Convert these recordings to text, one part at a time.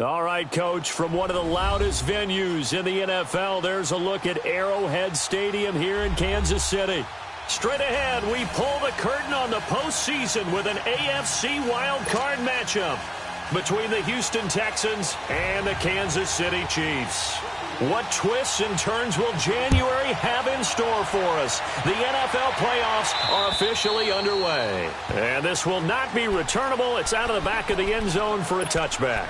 All right, Coach, from one of the loudest venues in the NFL, there's a look at Arrowhead Stadium here in Kansas City. Straight ahead, we pull the curtain on the postseason with an AFC wildcard matchup between the Houston Texans and the Kansas City Chiefs. What twists and turns will January have in store for us? The NFL playoffs are officially underway. And this will not be returnable. It's out of the back of the end zone for a touchback.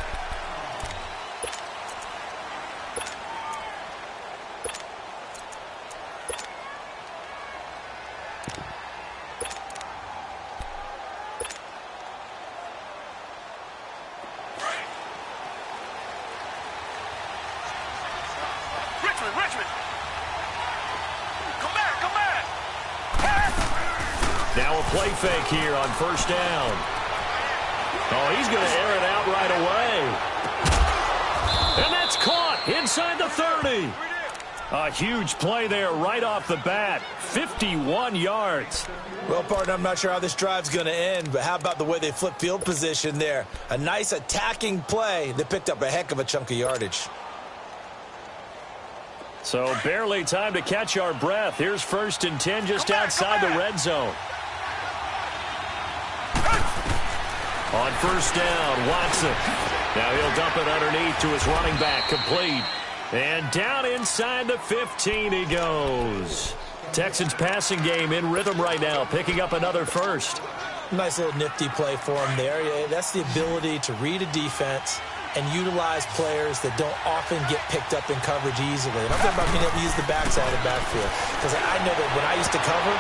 Now a play fake here on first down. Oh, he's going to air it out right away. And that's caught inside the 30. A huge play there right off the bat. 51 yards. Well, partner, I'm not sure how this drive's going to end, but how about the way they flip field position there? A nice attacking play that picked up a heck of a chunk of yardage. So barely time to catch our breath. Here's 1st and 10 just outside the red zone. On first down, Watson. Now he'll dump it underneath to his running back, complete. And down inside the 15 he goes. Texans passing game in rhythm right now, picking up another first. Nice little nifty play for him there. That's the ability to read a defense and utilize players that don't often get picked up in coverage easily. And I'm talking about being able to use the backside of backfield. Because I know that when I used to cover,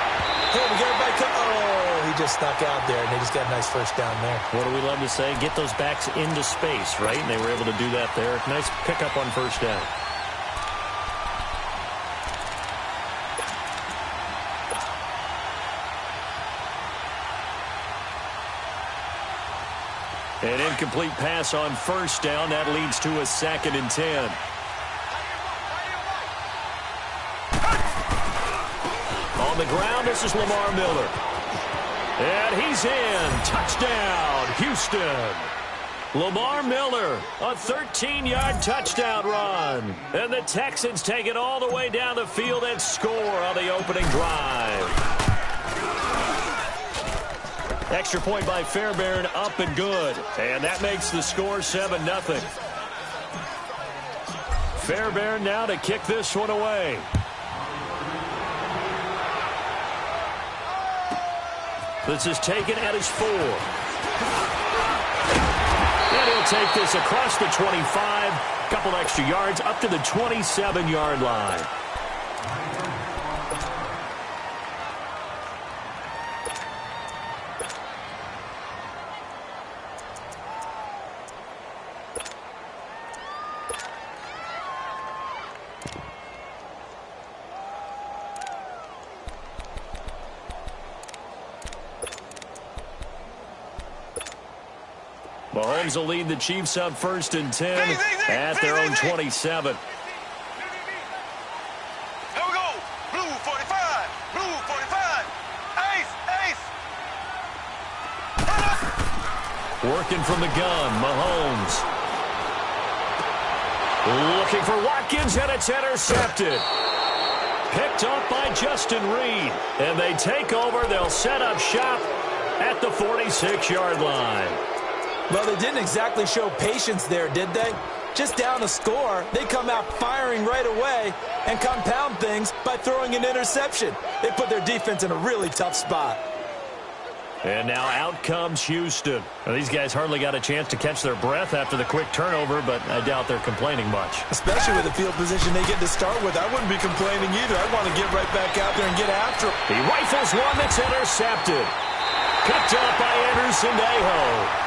hey, we got it back. Oh, he just snuck out there, and they just got a nice first down there. What do we love to say? Get those backs into space, right? And they were able to do that there. Nice pickup on first down. An incomplete pass on first down. That leads to a 2nd and 10. On the ground, this is Lamar Miller. And he's in. Touchdown, Houston. Lamar Miller, a 13-yard touchdown run. And the Texans take it all the way down the field and score on the opening drive. Extra point by Fairbairn, up and good. And that makes the score 7-0. Fairbairn now to kick this one away. This is taken at his 4. And he'll take this across the 25. Couple extra yards up to the 27-yard line. Mahomes will lead the Chiefs up 1st and 10 at their own 27. Here we go. Blue 45. Blue 45. Ace. Working from the gun, Mahomes. Looking for Watkins, and it's intercepted. Picked up by Justin Reed. And they take over. They'll set up shop at the 46-yard line. Well, they didn't exactly show patience there, did they? Just down a score, they come out firing right away and compound things by throwing an interception. They put their defense in a really tough spot. And now out comes Houston. Well, these guys hardly got a chance to catch their breath after the quick turnover, but I doubt they're complaining much. Especially with the field position they get to start with. I wouldn't be complaining either. I'd want to get right back out there and get after it. He rifles one that's intercepted. Picked up by Anderson-Dejo.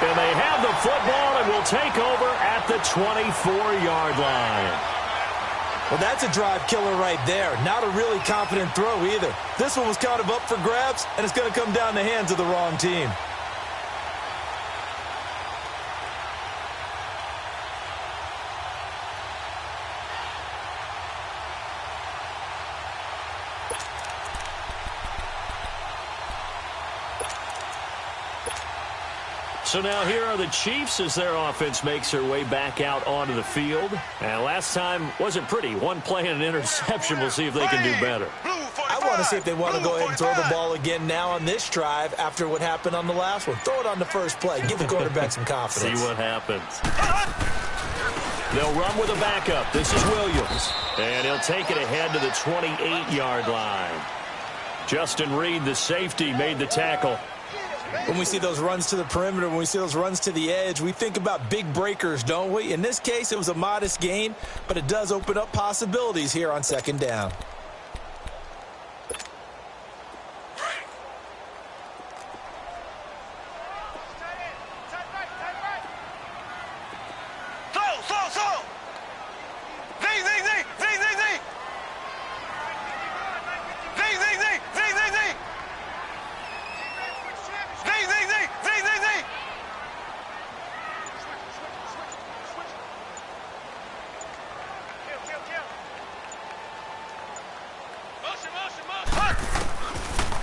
And they have the football and will take over at the 24-yard line. Well, that's a drive killer right there. Not a really confident throw either. This one was kind of up for grabs, and it's going to come down the hands of the wrong team. So now here are the Chiefs as their offense makes their way back out onto the field. And last time wasn't pretty. One play and an interception. We'll see if they can do better. I want to see if they want to go ahead and throw the ball again now on this drive after what happened on the last one. Throw it on the first play. Give the quarterback some confidence. See what happens. They'll run with a backup. This is Williams. And he'll take it ahead to the 28-yard line. Justin Reed, the safety, made the tackle. When we see those runs to the perimeter, when we see those runs to the edge, we think about big breakers, don't we? In this case, it was a modest gain, but it does open up possibilities here on second down.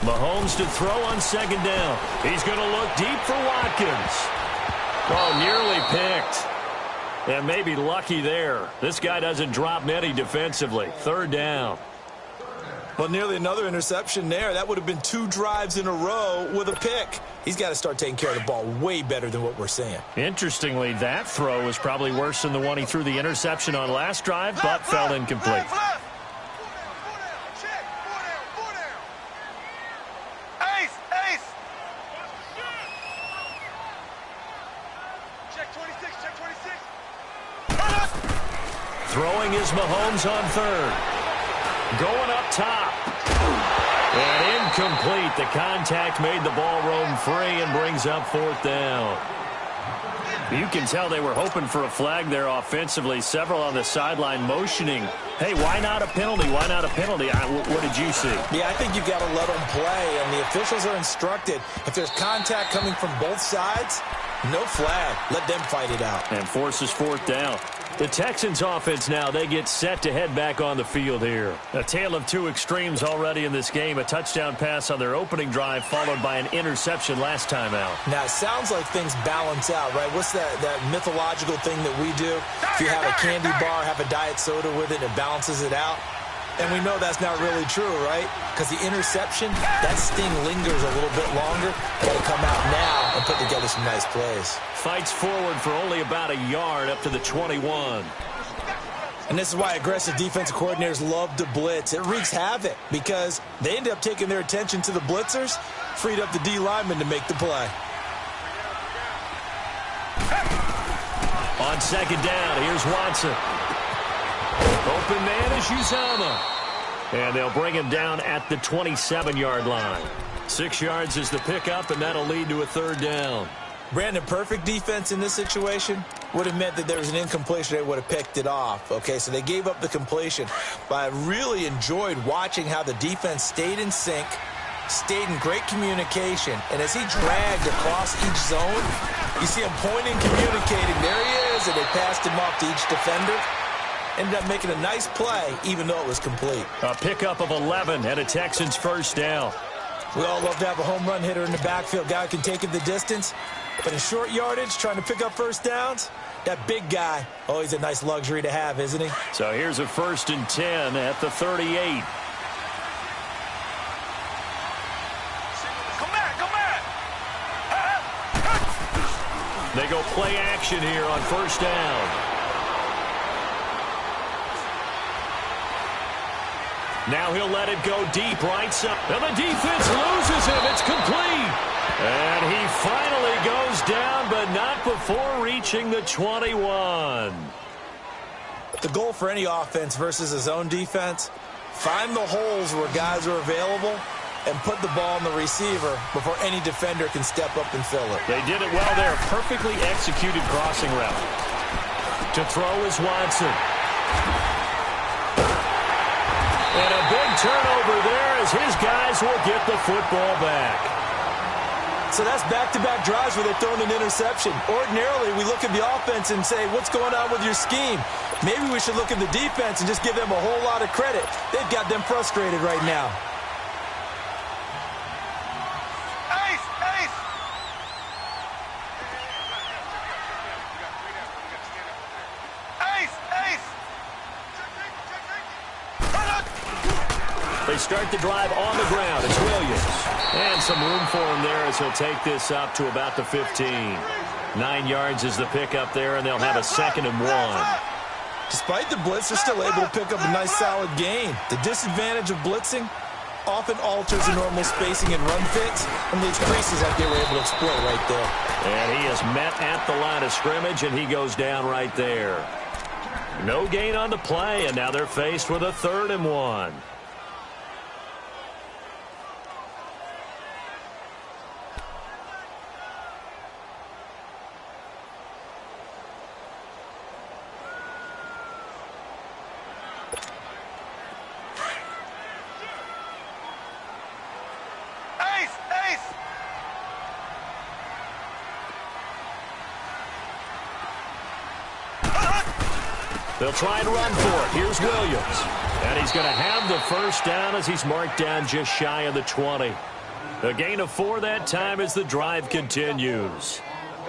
Mahomes to throw on second down. He's going to look deep for Watkins. Oh, nearly picked. And maybe lucky there. This guy doesn't drop many defensively. Third down. Well, nearly another interception there. That would have been 2 drives in a row with a pick. He's got to start taking care of the ball way better than what we're seeing. Interestingly, that throw was probably worse than the one he threw the interception on last drive, but fell incomplete. Throwing is Mahomes on third. Going up top. And incomplete. The contact made the ball roam free and brings up fourth down. You can tell they were hoping for a flag there offensively. Several on the sideline motioning. Hey, why not a penalty? Why not a penalty? What did you see? Yeah, I think you've got to let them play, and the officials are instructed. If there's contact coming from both sides, no flag. Let them fight it out. And forces fourth down. The Texans offense now, they get set to head back on the field here. A tale of two extremes already in this game. A touchdown pass on their opening drive followed by an interception last time out. Now, it sounds like things balance out, right? What's that mythological thing that we do? If you have a candy bar, have a diet soda with it, it balances it out. And we know that's not really true, right? Because the interception, that sting lingers a little bit longer. Got to come out now and put together some nice plays. Fights forward for only about a yard up to the 21. And this is why aggressive defensive coordinators love to blitz. It wreaks havoc because they end up taking their attention to the blitzers, freed up the D lineman to make the play. On second down, here's Watson. Open man is Uzama. And they'll bring him down at the 27-yard line. 6 yards is the pickup, and that'll lead to a third down. Brandon, perfect defense in this situation would have meant that there was an incompletion. They would have picked it off. Okay, so they gave up the completion. But I really enjoyed watching how the defense stayed in sync, stayed in great communication. And as he dragged across each zone, you see him pointing, communicating. There he is, and they passed him off to each defender. Ended up making a nice play, even though it was complete. A pickup of 11 and a Texans first down. We all love to have a home run hitter in the backfield. Guy who can take it the distance. But in short yardage, trying to pick up first downs, that big guy, oh, he's a nice luxury to have, isn't he? So here's a 1st and 10 at the 38. Come back. They go play action here on first down. Now he'll let it go deep right side. And the defense loses him. It's complete. And he finally goes down, but not before reaching the 21. The goal for any offense versus his own defense, find the holes where guys are available and put the ball on the receiver before any defender can step up and fill it. They did it well there. Perfectly executed crossing route. To throw is Watson. And a big turnover there as his guys will get the football back. So that's back-to-back drives where they've thrown an interception. Ordinarily, we look at the offense and say, what's going on with your scheme? Maybe we should look at the defense and just give them a whole lot of credit. They've got them frustrated right now. they start the drive on the ground. It's Williams. And some room for him there as he'll take this up to about the 15. 9 yards is the pickup there, and they'll have a 2nd and 1. Despite the blitz, they're still able to pick up a nice, solid gain. The disadvantage of blitzing often alters the normal spacing and run fits and leaves creases like they were able to exploit right there. And he is met at the line of scrimmage, and he goes down right there. No gain on the play, and now they're faced with a 3rd and 1. They'll try and run for it. Here's Williams. And he's going to have the first down as he's marked down just shy of the 20. A gain of 4 that time as the drive continues.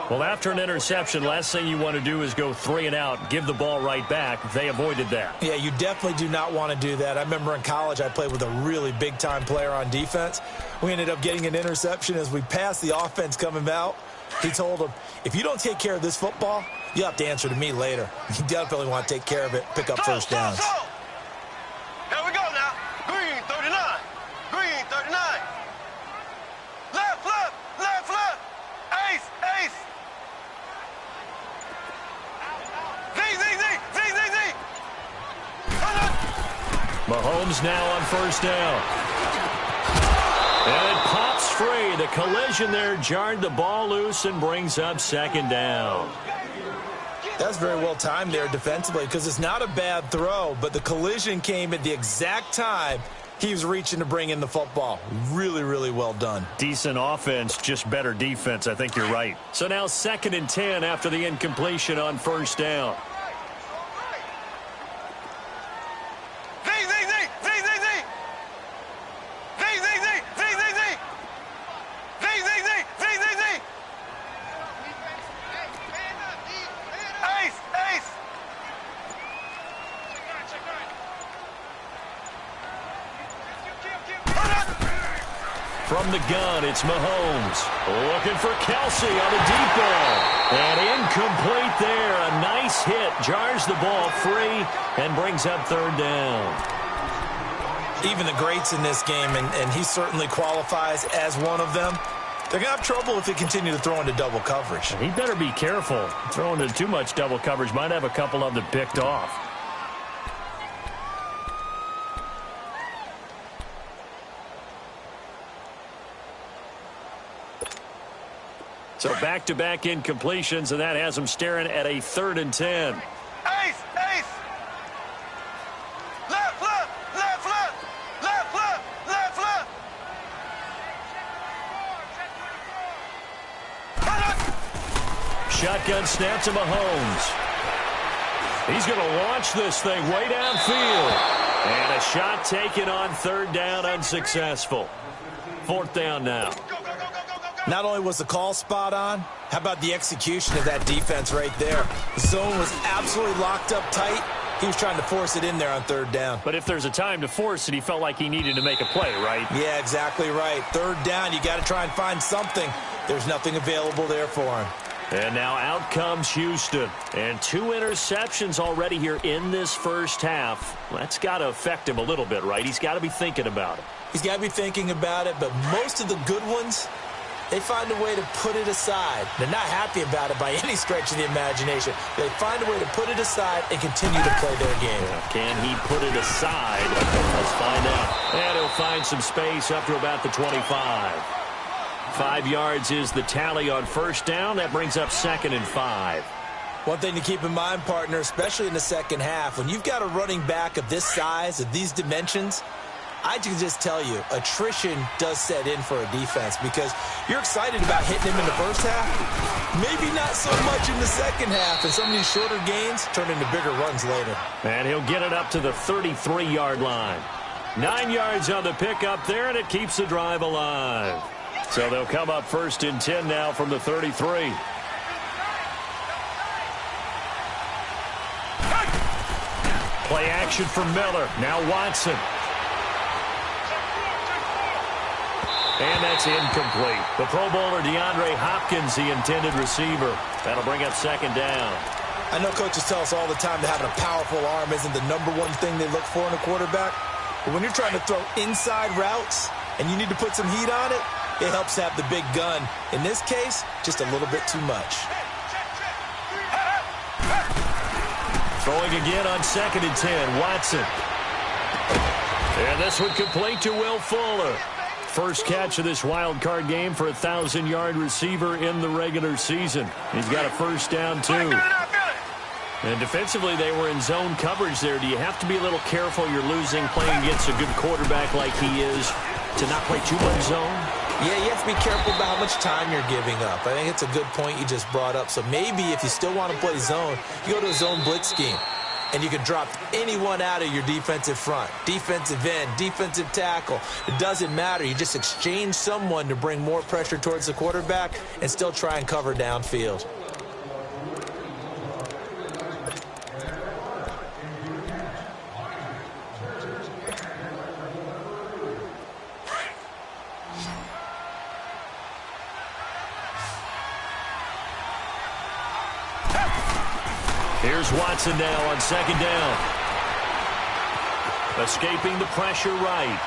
Well, after an interception, last thing you want to do is go 3 and out, give the ball right back. They avoided that. Yeah, you definitely do not want to do that. I remember in college I played with a really big-time player on defense. We ended up getting an interception as we passed the offense coming out. He told him, if you don't take care of this football, you'll have to answer to me later. You definitely want to take care of it, pick up first downs. Here we go now. Green 39. Green 39. Left, left, left, left. Ace, ace. Z, Z, Z, Z, Z, Z. Mahomes now on first down. And it pops free. The collision there jarred the ball loose and brings up 2nd down. That's very well timed there defensively because it's not a bad throw, but the collision came at the exact time he was reaching to bring in the football. Really, really well done. Decent offense, just better defense. I think you're right. So now 2nd and 10 after the incompletion on first down. From the gun, it's Mahomes. Looking for Kelsey on the deep ball. And incomplete there. A nice hit. Jars the ball free and brings up 3rd down. Even the greats in this game, and he certainly qualifies as one of them, they're going to have trouble if they continue to throw into double coverage. He better be careful. Throwing into too much double coverage might have a couple of them picked off. So back-to-back incompletions, and that has them staring at a 3rd and 10. Ace, ace. Left, left, left, left. Left, left, left, left. Shotgun snap to Mahomes. He's going to launch this thing way downfield. And a shot taken on 3rd down, unsuccessful. 4th down now. Not only was the call spot on, how about the execution of that defense right there? The zone was absolutely locked up tight. He was trying to force it in there on 3rd down. But if there's a time to force it, he felt like he needed to make a play, right? Yeah, exactly right. 3rd down, you got to try and find something. There's nothing available there for him. And now out comes Houston. And 2 interceptions already here in this first half. That's got to affect him a little bit, right? He's got to be thinking about it. He's got to be thinking about it, but most of the good ones, they find a way to put it aside. They're not happy about it by any stretch of the imagination. They find a way to put it aside and continue to play their game. Can he put it aside? Let's find out. And he'll find some space up to about the 25. 5 yards is the tally on first down. That brings up 2nd and 5. One thing to keep in mind, partner, especially in the second half, when you've got a running back of this size, of these dimensions, I can just tell you, attrition does set in for a defense because you're excited about hitting him in the first half. Maybe not so much in the second half, and some of these shorter gains turn into bigger runs later. And he'll get it up to the 33-yard line. 9 yards on the pickup there, and it keeps the drive alive. So they'll come up 1st and 10 now from the 33. Play action for Miller. Now Watson. And that's incomplete. The Pro Bowler DeAndre Hopkins, the intended receiver. That'll bring up second down. I know coaches tell us all the time that having a powerful arm isn't the number one thing they look for in a quarterback. But when you're trying to throw inside routes and you need to put some heat on it, it helps to have the big gun. In this case, just a little bit too much. Throwing again on 2nd and 10, Watson. And this one complete to Will Fuller. First catch of this wild card game for a 1,000-yard receiver in the regular season. He's got a first down, too. And defensively, they were in zone coverage there. Do you have to be a little careful you're losing playing against a good quarterback like he is to not play too much zone? Yeah, you have to be careful about how much time you're giving up. I think it's a good point you just brought up. So maybe if you still want to play zone, you go to a zone blitz scheme. And you can drop anyone out of your defensive front. Defensive end, defensive tackle. It doesn't matter. You just exchange someone to bring more pressure towards the quarterback and still try and cover downfield. Here's Watson now on 2nd down. Escaping the pressure right.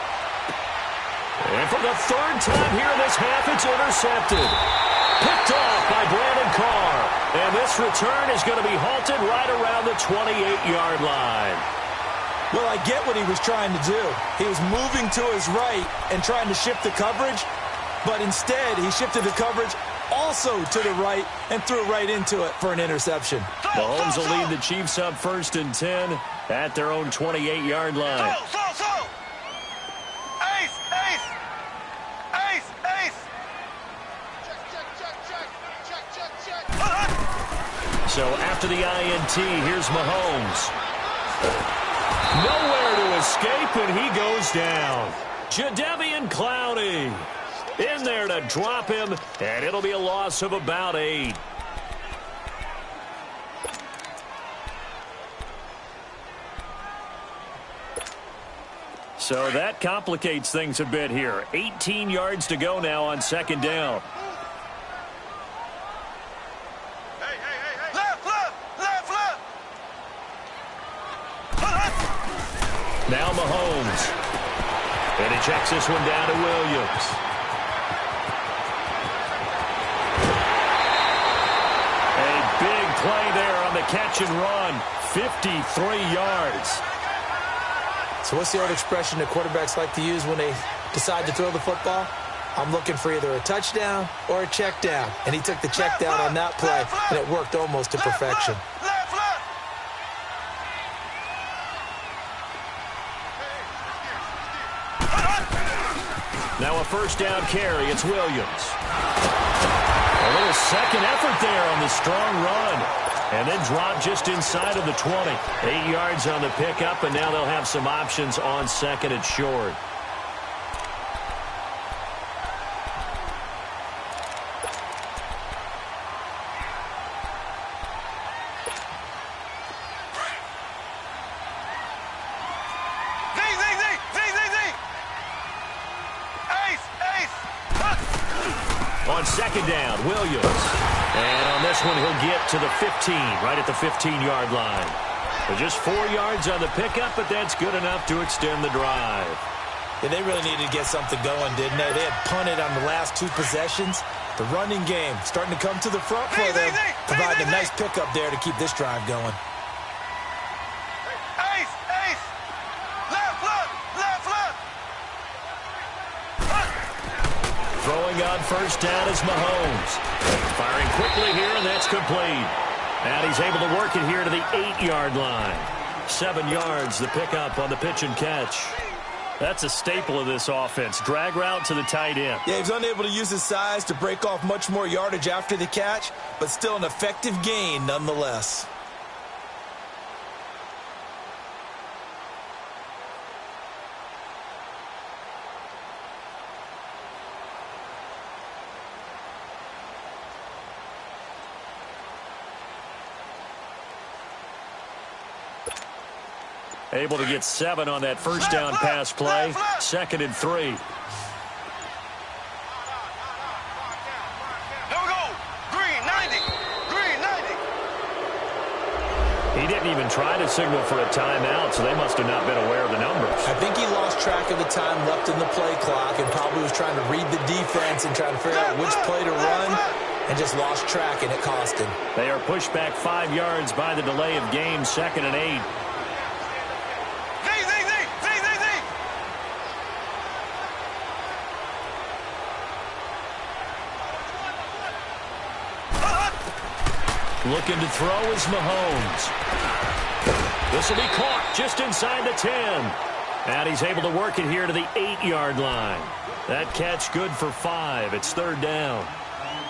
And for the 3rd time here in this half, it's intercepted. Picked off by Brandon Carr. And this return is going to be halted right around the 28-yard line. Well, I get what he was trying to do. He was moving to his right and trying to shift the coverage. But instead, he shifted the coverage also to the right and threw right into it for an interception. Mahomes will lead the Chiefs up 1st and 10 at their own 28-yard line. Ace, ace. Ace, ace. Check. So after the INT, here's Mahomes. Nowhere to escape, and he goes down. Jadeveon Clowney in there to drop him, and it'll be a loss of about 8. So that complicates things a bit here. 18 yards to go now on 2nd down. Hey. Left. Now Mahomes. And he checks this one down to Williams. A big play there on the catch and run. 53 yards. So what's the old expression that quarterbacks like to use when they decide to throw the football? I'm looking for either a touchdown or a check down. And he took the check down on that play, and it worked almost to perfection. Now a first down carry. It's Williams. A little second effort there on the strong run. And then drop just inside of the 20. 8 yards on the pickup, and now they'll have some options on 2nd and short. On 2nd down, Williams. And on this one, he'll get to the 15, right at the 15-yard line. So just 4 yards on the pickup, but that's good enough to extend the drive. Yeah, they really needed to get something going, didn't they? They had punted on the last 2 possessions. The running game starting to come to the front for them, providing a nice pickup there to keep this drive going. Ace. Left. Throwing on first down is Mahomes. Firing quickly here, and that's complete. And he's able to work it here to the 8-yard line. 7 yards, the pickup on the pitch and catch. That's a staple of this offense. Drag route to the tight end. Yeah, he was unable to use his size to break off much more yardage after the catch, but still an effective gain nonetheless. Able to get 7 on that first down pass play. 2nd and 3. even try to signal for a timeout, so they must have not been aware of the numbers. I think he lost track of the time left in the play clock and probably was trying to read the defense and trying to figure out which play to run and just lost track, and it cost him. They are pushed back 5 yards by the delay of game, 2nd and 8. Looking to throw is Mahomes. This will be caught just inside the 10. And he's able to work it here to the 8-yard line. That catch good for 5. It's 3rd down.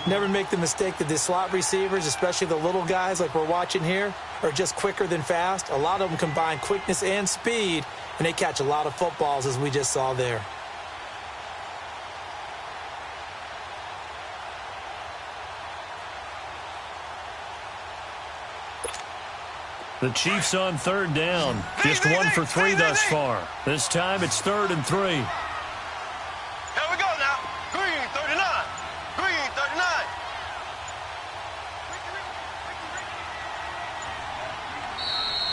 Never make the mistake that the slot receivers, especially the little guys like we're watching here, are just quicker than fast. A lot of them combine quickness and speed, and they catch a lot of footballs, as we just saw there. The Chiefs on 3rd down. Just 1 for 3 thus far. This time it's 3rd and 3. Here we go now. Green 39. Green 39.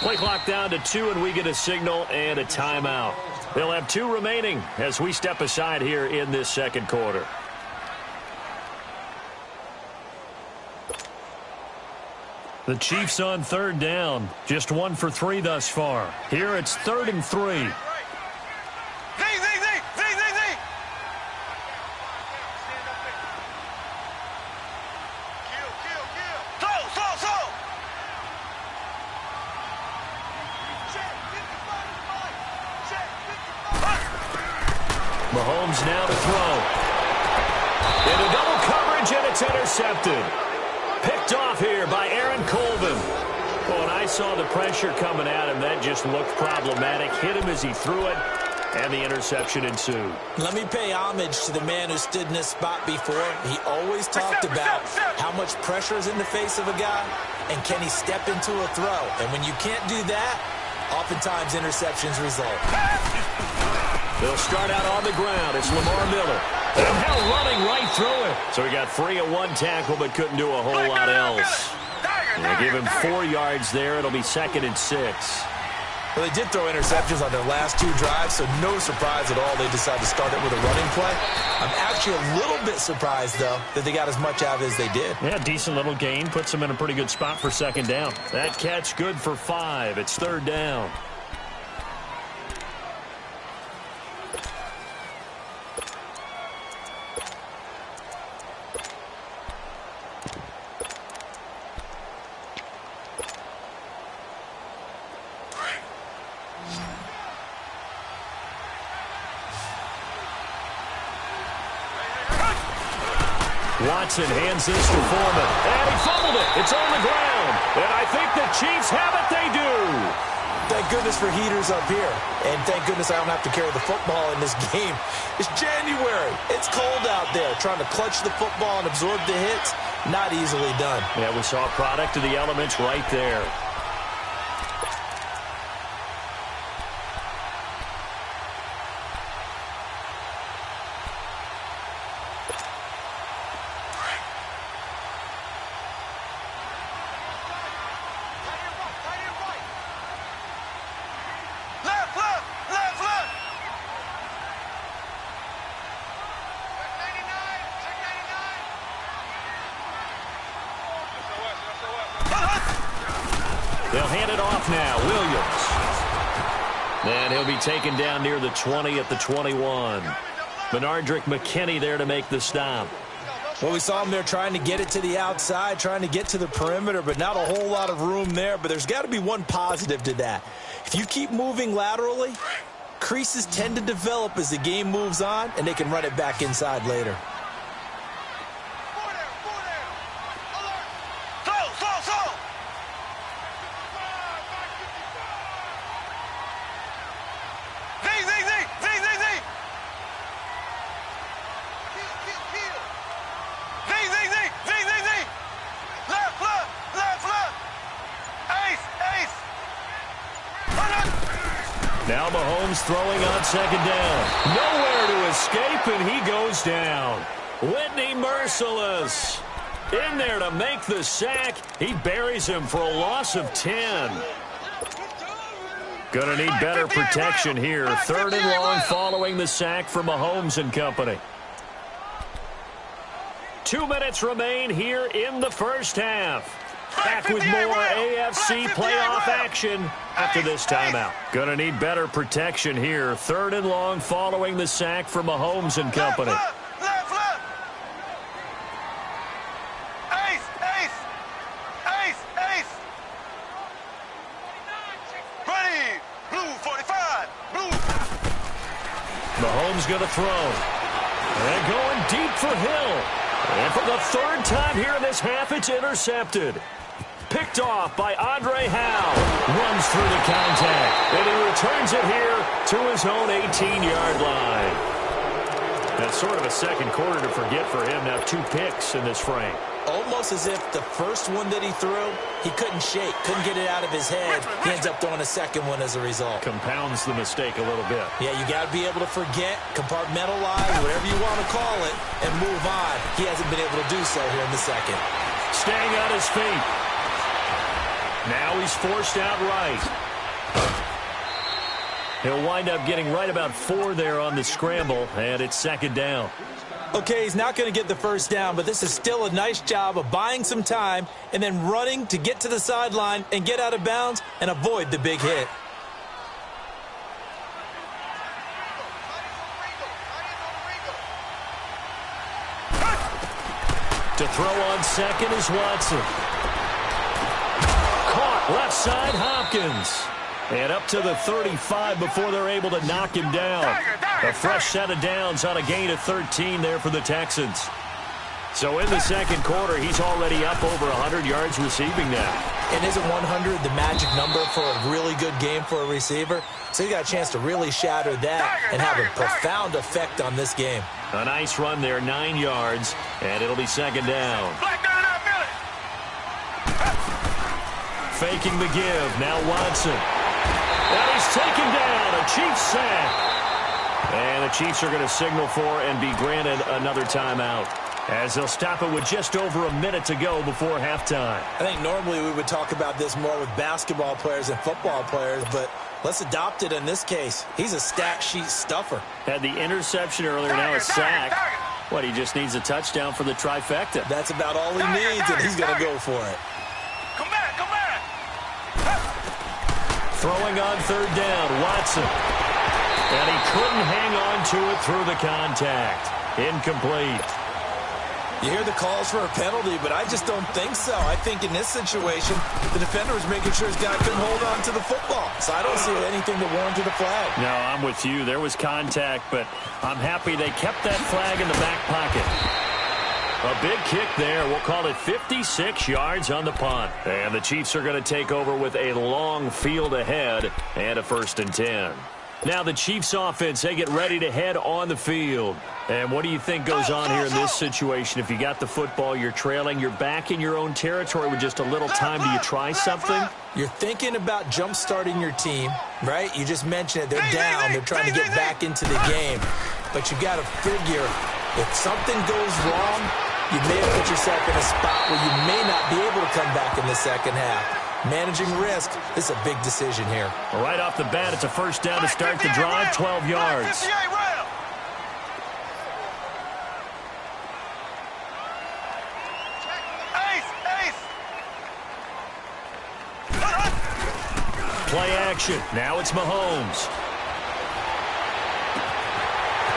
Play clock down to 2, and we get a signal and a timeout. They'll have 2 remaining as we step aside here in this 2nd quarter. The Chiefs on 3rd down. Just 1 for 3 thus far. Here it's 3rd and 3. Mahomes now to throw. Into double coverage, and it's intercepted. Picked off here by Aaron Colvin. Oh, and I saw the pressure coming at him. That just looked problematic. Hit him as he threw it, and the interception ensued. Let me pay homage to the man who stood in this spot before. He always talked about how much pressure is in the face of a guy, and can he step into a throw. And when you can't do that, oftentimes interceptions result. They'll start out on the ground. It's Lamar Miller. Somehow running right through it. So he got free of 1 tackle, but couldn't do a whole lot else. They give him 4 yards there. It'll be 2nd and 6. Well, they did throw interceptions on their last 2 drives, so no surprise at all they decided to start it with a running play. I'm actually a little bit surprised, though, that they got as much out of it as they did. Yeah, decent little gain. Puts them in a pretty good spot for 2nd down. That catch good for 5. It's 3rd down. Watson hands this to Foreman. And he fumbled it. It's on the ground. And I think the Chiefs have it. They do. Thank goodness for heaters up here. And thank goodness I don't have to carry the football in this game. It's January. It's cold out there. Trying to clutch the football and absorb the hits, not easily done. Yeah, we saw a product of the elements right there. They'll hand it off now. Williams. And he'll be taken down near the 20 at the 21. Benardrick McKinney there to make the stop. Well, we saw him there trying to get it to the outside, trying to get to the perimeter, but not a whole lot of room there. But there's got to be one positive to that. If you keep moving laterally, creases tend to develop as the game moves on, and they can run it back inside later. Now Mahomes throwing on 2nd down. Nowhere to escape, and he goes down. Whitney merciless. In there to make the sack. He buries him for a loss of 10. Gonna need better protection here. 3rd and long following the sack from Mahomes and company. 2 minutes remain here in the first half. Back with more AFC playoff action after this timeout. Gonna need better protection here. 3rd and long following the sack from Mahomes and company. Mahomes going to throw. And going deep for Hill. And for the 3rd time here in this half, it's intercepted. Picked off by Andre Howe. Runs through the contact. And he returns it here to his own 18-yard line. That's sort of a second quarter to forget for him. Now 2 picks in this frame. Almost as if the first one that he threw, he couldn't shake, couldn't get it out of his head. He ends up throwing a second one as a result. Compounds the mistake a little bit. Yeah, you got to be able to forget, compartmentalize, whatever you want to call it, and move on. He hasn't been able to do so here in the second. Staying on his feet. Now he's forced out right. He'll wind up getting right about 4 there on the scramble, and it's 2nd down. Okay, he's not going to get the first down, but this is still a nice job of buying some time and then running to get to the sideline and get out of bounds and avoid the big hit. To throw on second is Watson. Caught left side, Hopkins. And up to the 35 before they're able to knock him down. A fresh set of downs on a gain of 13 there for the Texans. So in the second quarter, he's already up over 100 yards receiving now. And isn't 100 the magic number for a really good game for a receiver? So he got a chance to really shatter that and have a profound effect on this game. A nice run there, 9 yards, and it'll be 2nd down. Faking the give, now Watson. And he's taken down, a Chiefs sack. And the Chiefs are going to signal for and be granted another timeout, as they'll stop it with just over a minute to go before halftime. I think normally we would talk about this more with basketball players and football players, but let's adopt it in this case. He's a stat sheet stuffer. Had the interception earlier, now a sack. What, he just needs a touchdown for the trifecta. That's about all he needs, and he's going to go for it. Come back, come back. Throwing on 3rd down, Watson. And he couldn't hang on to it through the contact. Incomplete. You hear the calls for a penalty, but I just don't think so. I think in this situation, the defender was making sure his guy couldn't hold on to the football. So I don't see anything that warranted a flag. No, I'm with you. There was contact, but I'm happy they kept that flag in the back pocket. A big kick there. We'll call it 56 yards on the punt. And the Chiefs are going to take over with a long field ahead and a 1st and 10. Now the Chiefs offense, they get ready to head on the field. And what do you think goes on here in this situation? If you got the football, you're trailing, you're back in your own territory with just a little time. Do you try something? You're thinking about jump-starting your team, right? You just mentioned it. They're down. They're trying to get back into the game. But you got to figure if something goes wrong, you may have put yourself in a spot where you may not be able to come back in the second half. Managing risk, this is a big decision here. Right off the bat, it's a 1st down to start the drive, 12 yards. Play action. Now it's Mahomes.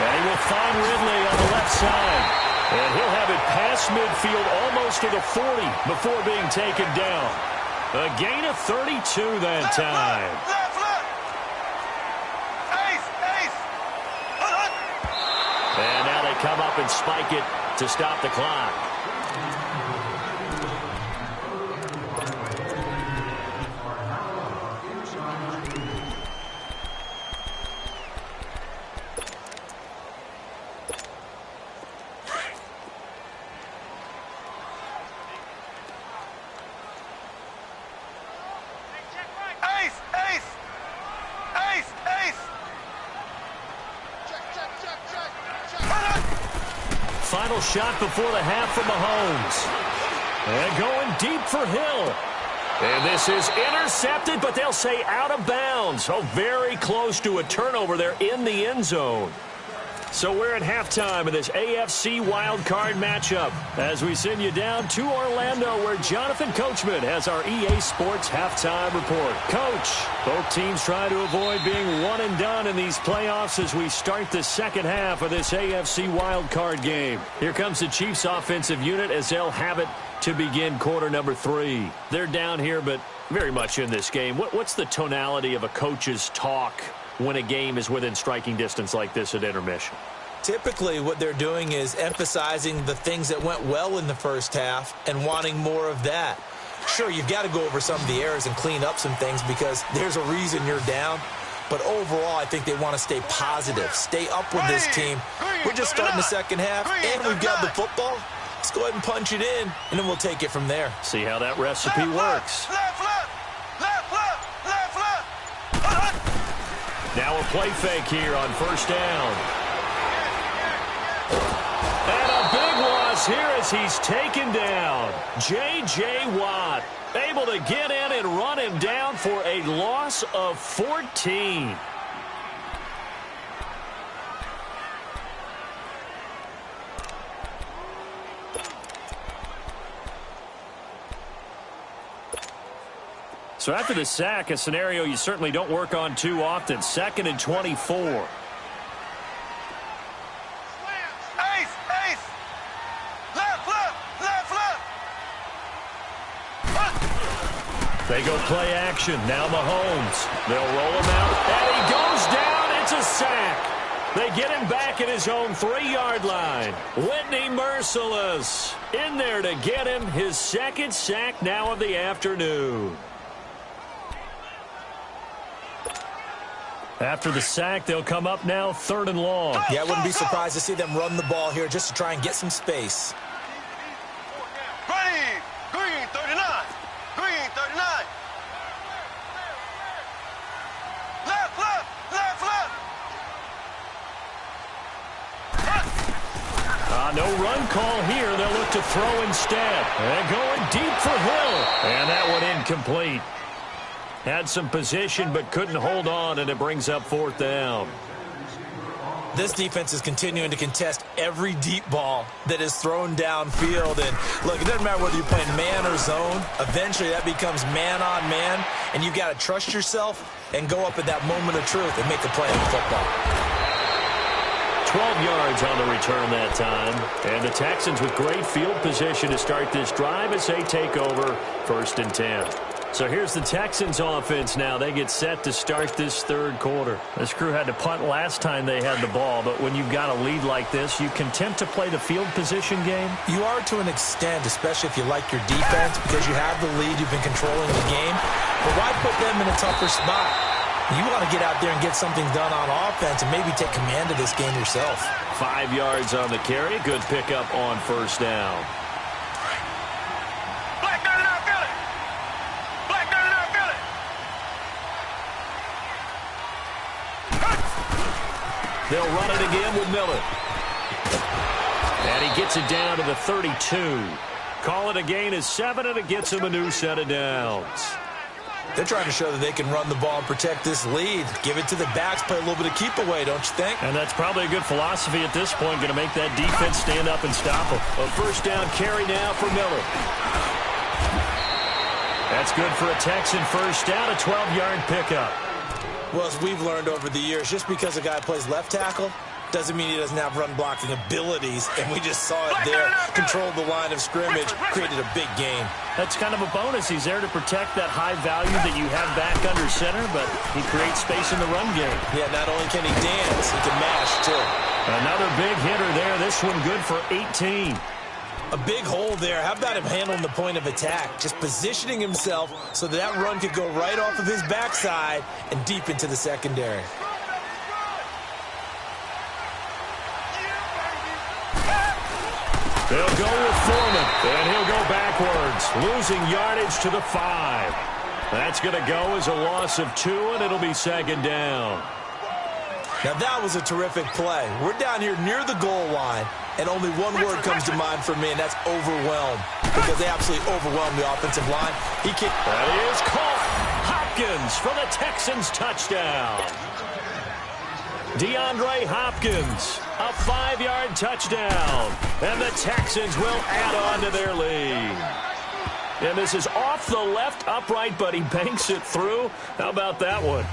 And he will find Ridley on the left side. And he'll have it past midfield almost to the 40 before being taken down. A gain of 32 that time. And now they come up and spike it to stop the clock. Final shot before the half from Mahomes. And going deep for Hill. And this is intercepted, but they'll say out of bounds. Oh, very close to a turnover there in the end zone. So we're at halftime of this AFC wildcard matchup as we send you down to Orlando where Jonathan Coachman has our EA Sports halftime report. Coach, both teams try to avoid being one and done in these playoffs as we start the second half of this AFC wildcard game. Here comes the Chiefs offensive unit as they'll have it to begin quarter number 3. They're down here but very much in this game. What's the tonality of a coach's talk when a game is within striking distance like this at intermission? Typically, what they're doing is emphasizing the things that went well in the first half and wanting more of that. Sure, you've got to go over some of the errors and clean up some things because there's a reason you're down. But overall, I think they want to stay positive, stay up with this team. We're just starting the second half, and we've got the football. Let's go ahead and punch it in, and then we'll take it from there. See how that recipe works. Now a play fake here on first down. And a big loss here as he's taken down. J.J. Watt able to get in and run him down for a loss of 14. So after the sack, a scenario you certainly don't work on too often. 2nd and 24. They go play action. Now Mahomes. They'll roll him out. And he goes down. It's a sack. They get him back at his own 3-yard line. Whitney Merciless in there to get him his second sack now of the afternoon. After the sack, they'll come up now 3rd and long. Yeah, I wouldn't be surprised to see them run the ball here just to try and get some space. Ready. Green 39. Green 39. Left, left, left, left. No run call here. They'll look to throw instead. And going deep for Hill. And that one incomplete. Had some position but couldn't hold on, and it brings up 4th down. This defense is continuing to contest every deep ball that is thrown downfield. And look, it doesn't matter whether you're playing man or zone. Eventually that becomes man on man, and you've got to trust yourself and go up at that moment of truth and make a play in the football. 12 yards on the return that time. And the Texans with great field position to start this drive as they take over 1st and 10. So here's the Texans offense now. They get set to start this 3rd quarter. This crew had to punt last time they had the ball, but when you've got a lead like this, you content to play the field position game? You are to an extent, especially if you like your defense, because you have the lead, you've been controlling the game. But why put them in a tougher spot? You want to get out there and get something done on offense and maybe take command of this game yourself. 5 yards on the carry. Good pickup on 1st down. They'll run it again with Miller. And he gets it down to the 32. Call it a gain of 7, and it gets him a new set of downs. They're trying to show that they can run the ball and protect this lead. Give it to the backs, play a little bit of keep away, don't you think? And that's probably a good philosophy at this point, going to make that defense stand up and stop them. A 1st down carry now for Miller. That's good for a Texan 1st down, a 12-yard pickup. Well, as we've learned over the years, just because a guy plays left tackle doesn't mean he doesn't have run-blocking abilities, and we just saw it there. Controlled the line of scrimmage, created a big game. That's kind of a bonus. He's there to protect that high value that you have back under center, but he creates space in the run game. Yeah, not only can he dance, he can mash, too. Another big hitter there. This one good for 18. A big hole there. How about him handling the point of attack? Just positioning himself so that run could go right off of his backside and deep into the secondary. They'll go with Foreman, and he'll go backwards, losing yardage to the 5. That's going to go as a loss of 2, and it'll be 2nd down. Now, that was a terrific play. We're down here near the goal line, and only one word comes to mind for me, and that's overwhelmed. because they absolutely overwhelmed the offensive line. That is caught. Hopkins for the Texans touchdown. DeAndre Hopkins, a 5-yard touchdown. And the Texans will add on to their lead. And this is off the left upright, but he banks it through. How about that one?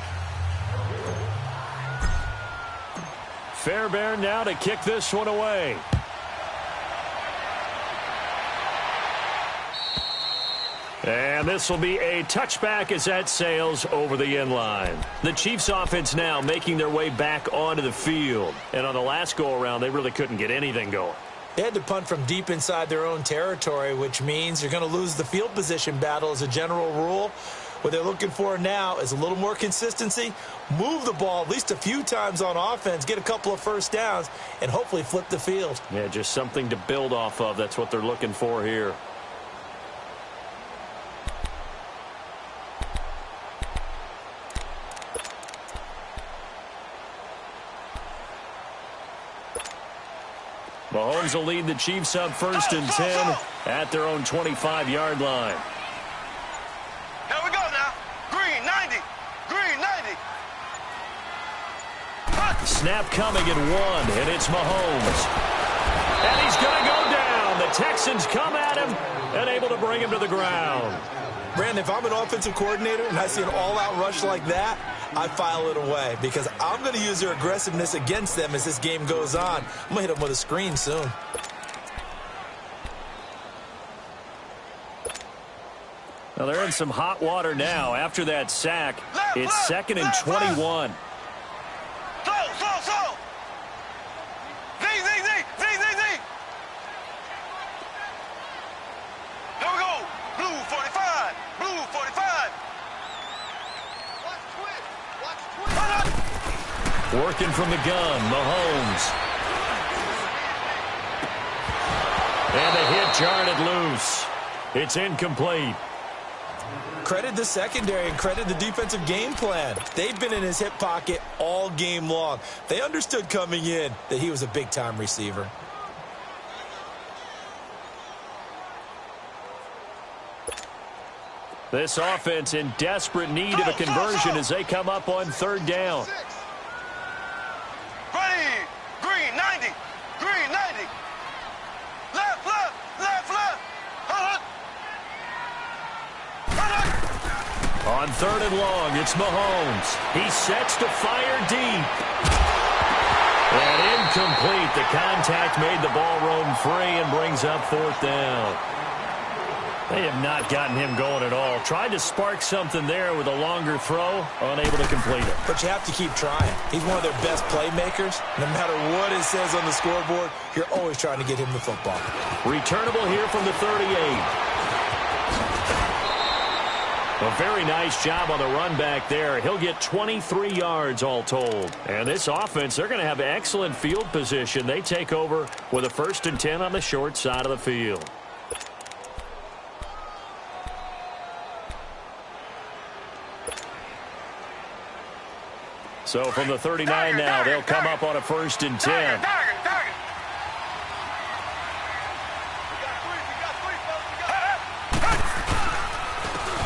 Fairbairn now to kick this one away. And this will be a touchback as that sails over the end line. The Chiefs offense now making their way back onto the field. And on the last go-around, they really couldn't get anything going. They had to punt from deep inside their own territory, which means you're going to lose the field position battle as a general rule. What they're looking for now is a little more consistency, move the ball at least a few times on offense, get a couple of first downs, and hopefully flip the field. Yeah, just something to build off of. That's what they're looking for here. Mahomes will lead the Chiefs up 1st and 10 at their own 25-yard line. Here we go now. Green 90. Green 90. Snap coming at 1, and it's Mahomes. And he's going to go down. The Texans come at him and able to bring him to the ground. Brandon, if I'm an offensive coordinator and I see an all-out rush like that, I file it away because I'm going to use their aggressiveness against them as this game goes on. I'm going to hit them with a screen soon. Well, they're in some hot water now. After that sack, it's 2nd and 21. Slow. Z. Here we go. Blue 45. Blue 45. Working from the gun, Mahomes. And the hit jarred it loose. It's incomplete. Credit the secondary and credit the defensive game plan. They've been in his hip pocket all game long. They understood coming in that he was a big-time receiver. This offense in desperate need of a conversion as they come up on 3rd down. Ready. Green 90. Green 90. Left. On 3rd and long, it's Mahomes. He sets to fire deep. And incomplete. The contact made the ball roam free and brings up 4th down. They have not gotten him going at all. Tried to spark something there with a longer throw, unable to complete it. But you have to keep trying. He's one of their best playmakers. No matter what it says on the scoreboard, you're always trying to get him the football. Returnable here from the 38. A very nice job on the run back there. He'll get 23 yards all told. And this offense, they're going to have excellent field position. They take over with a 1st and 10 on the short side of the field. So from the 39 now, they'll come up on a 1st and 10.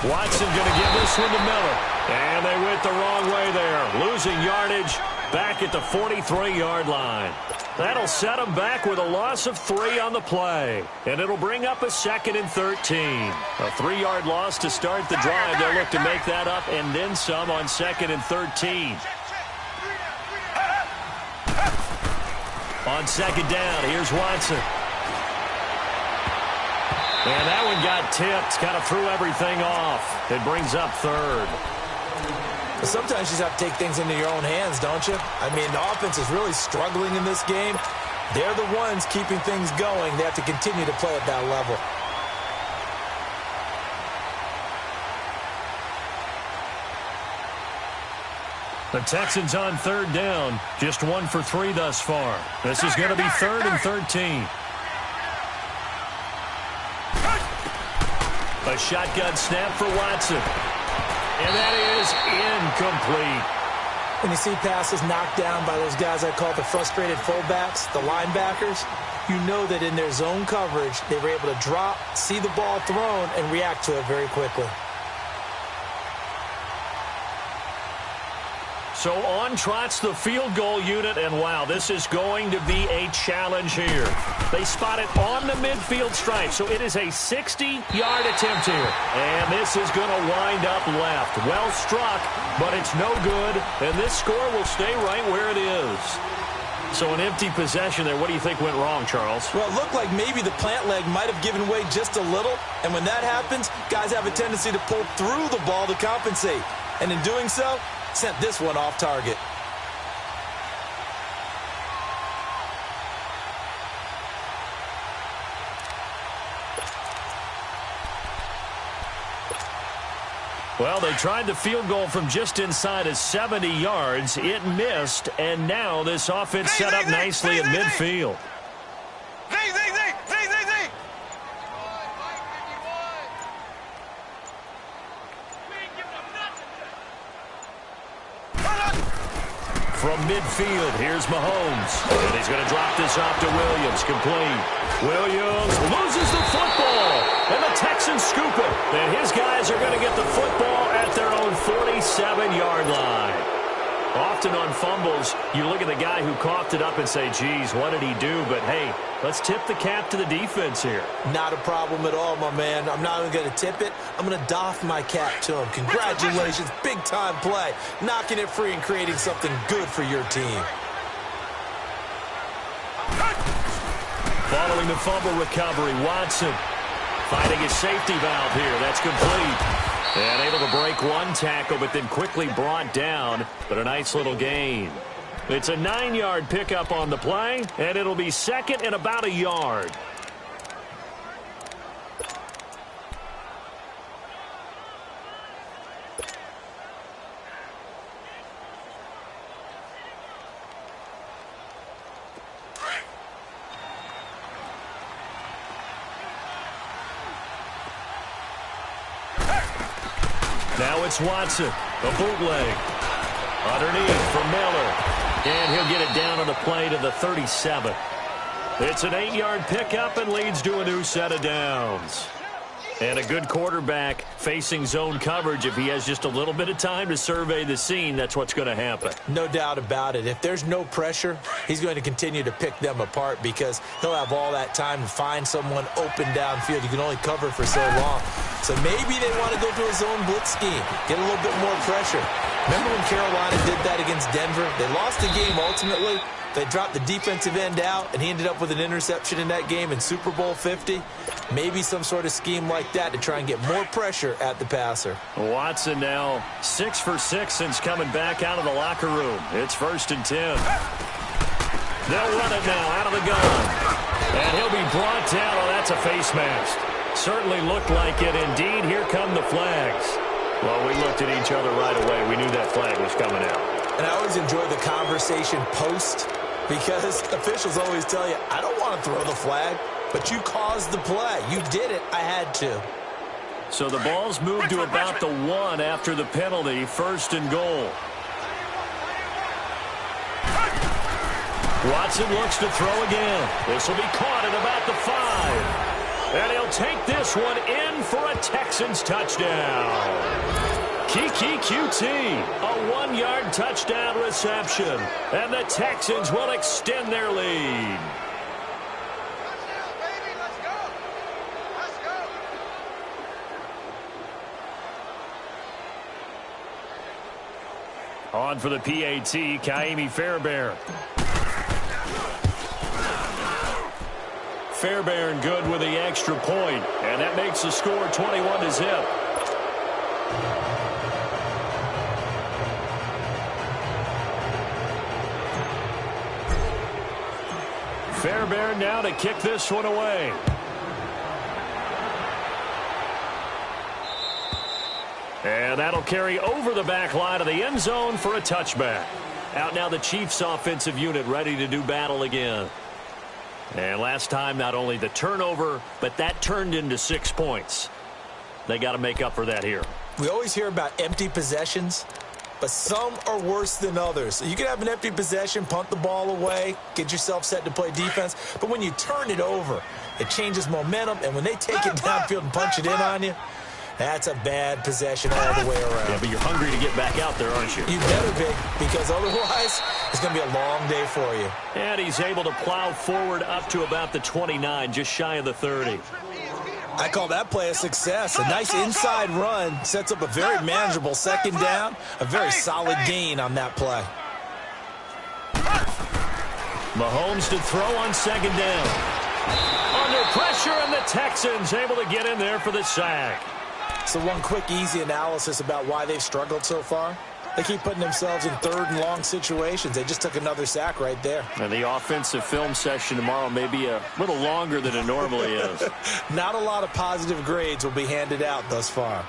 Watson going to give this one to Miller. And they went the wrong way there. Losing yardage back at the 43-yard line. That'll set them back with a loss of 3 on the play. And it'll bring up a 2nd and 13. A 3-yard loss to start the drive. They'll look to make that up and then some on 2nd and 13. On 2nd down, here's Watson. And that one got tipped, kind of threw everything off. It brings up 3rd. But sometimes you just have to take things into your own hands, don't you? I mean, the offense is really struggling in this game. They're the ones keeping things going. They have to continue to play at that level. The Texans on 3rd down. Just 1 for 3 thus far. This is going to be 3rd and 13. A shotgun snap for Watson. And that is incomplete. When you see passes knocked down by those guys I call the frustrated fullbacks, the linebackers, you know that in their zone coverage, they were able to drop, see the ball thrown, and react to it very quickly. So on trots the field goal unit, and wow, this is going to be a challenge here. They spot it on the midfield stripe, so it is a 60-yard attempt here. And this is going to wind up left. Well struck, but it's no good, and this score will stay right where it is. So an empty possession there. What do you think went wrong, Charles? Well, it looked like maybe the plant leg might have given way just a little, and when that happens, guys have a tendency to pull through the ball to compensate. And in doing so, sent this one off target. Well, they tried the field goal from just inside of 70 yards. It missed, and now this offense set up nicely in midfield. From midfield, here's Mahomes. And he's going to drop this off to Williams. Complete. Williams loses the football. And the Texans scoop it. And his guys are going to get the football at their own 47-yard line. Often on fumbles, you look at the guy who coughed it up and say, geez, what did he do? But, hey, let's tip the cap to the defense here. Not a problem at all, my man. I'm not even going to tip it. I'm going to doff my cap to him. Congratulations. Big-time play. Knocking it free and creating something good for your team. Following the fumble recovery, Watson finding his safety valve here. That's complete. And able to break one tackle, but then quickly brought down. But a nice little gain. It's a 9-yard pickup on the play, and it'll be second and about a yard. Now it's Watson, a bootleg. Underneath from Miller. And he'll get it down on the play to the 37. It's an 8-yard pickup and leads to a new set of downs. And a good quarterback facing zone coverage. If he has just a little bit of time to survey the scene, that's what's going to happen. No doubt about it. If there's no pressure, he's going to continue to pick them apart because he'll have all that time to find someone open downfield. You can only cover for so long. So maybe they want to go to a zone blitz scheme, get a little bit more pressure. Remember when Carolina did that against Denver? They lost the game ultimately. They dropped the defensive end out, and he ended up with an interception in that game in Super Bowl 50. Maybe some sort of scheme like that to try and get more pressure at the passer. Watson now 6 for 6 since coming back out of the locker room. It's 1st and 10. They'll run it now out of the gun. And he'll be brought down. Oh, that's a face mask. Certainly looked like it. Indeed, here come the flags. Well, we looked at each other right away. We knew that flag was coming out. And I always enjoy the conversation post because officials always tell you, I don't want to throw the flag, but you caused the play. You did it. I had to. So the ball's moved to about the 1 after the penalty. 1st and goal. Watson looks to throw again. This will be caught at about the 5. And he'll take this one in for a Texans touchdown. Kiki QT, a 1-yard touchdown reception. And the Texans will extend their lead. On for the PAT, Kaimi Fairbairn. Fairbairn good with the extra point, and that makes the score 21-0. Fairbairn now to kick this one away. And that'll carry over the back line of the end zone for a touchback. Out now the Chiefs offensive unit ready to do battle again. And last time, not only the turnover, but that turned into 6 points. They got to make up for that here. We always hear about empty possessions. but some are worse than others. So you can have an empty possession, punt the ball away, get yourself set to play defense, but when you turn it over, it changes momentum, and when they take it downfield and punch it in on you, that's a bad possession all the way around. Yeah, but you're hungry to get back out there, aren't you? You better be, because otherwise it's going to be a long day for you. And he's able to plow forward up to about the 29, just shy of the 30. I call that play a success. A nice inside run sets up a very manageable second down, a very solid gain on that play. Mahomes to throw on second down. Under pressure, and the Texans able to get in there for the sack. So one quick, easy analysis about why they've struggled so far. They keep putting themselves in third and long situations. They just took another sack right there. And the offensive film session tomorrow may be a little longer than it normally is. Not a lot of positive grades will be handed out thus far.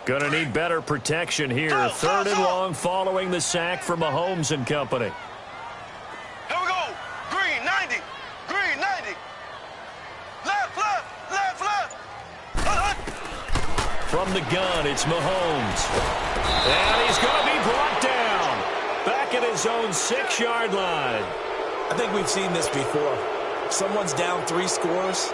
Gonna need better protection here. Third and long following the sack from Mahomes and company. Here we go. Green, 90. Green, 90. Left, left, left, left. From the gun, it's Mahomes. And he's going to be brought down. Back at his own 6-yard line. I think we've seen this before. Someone's down 3 scores.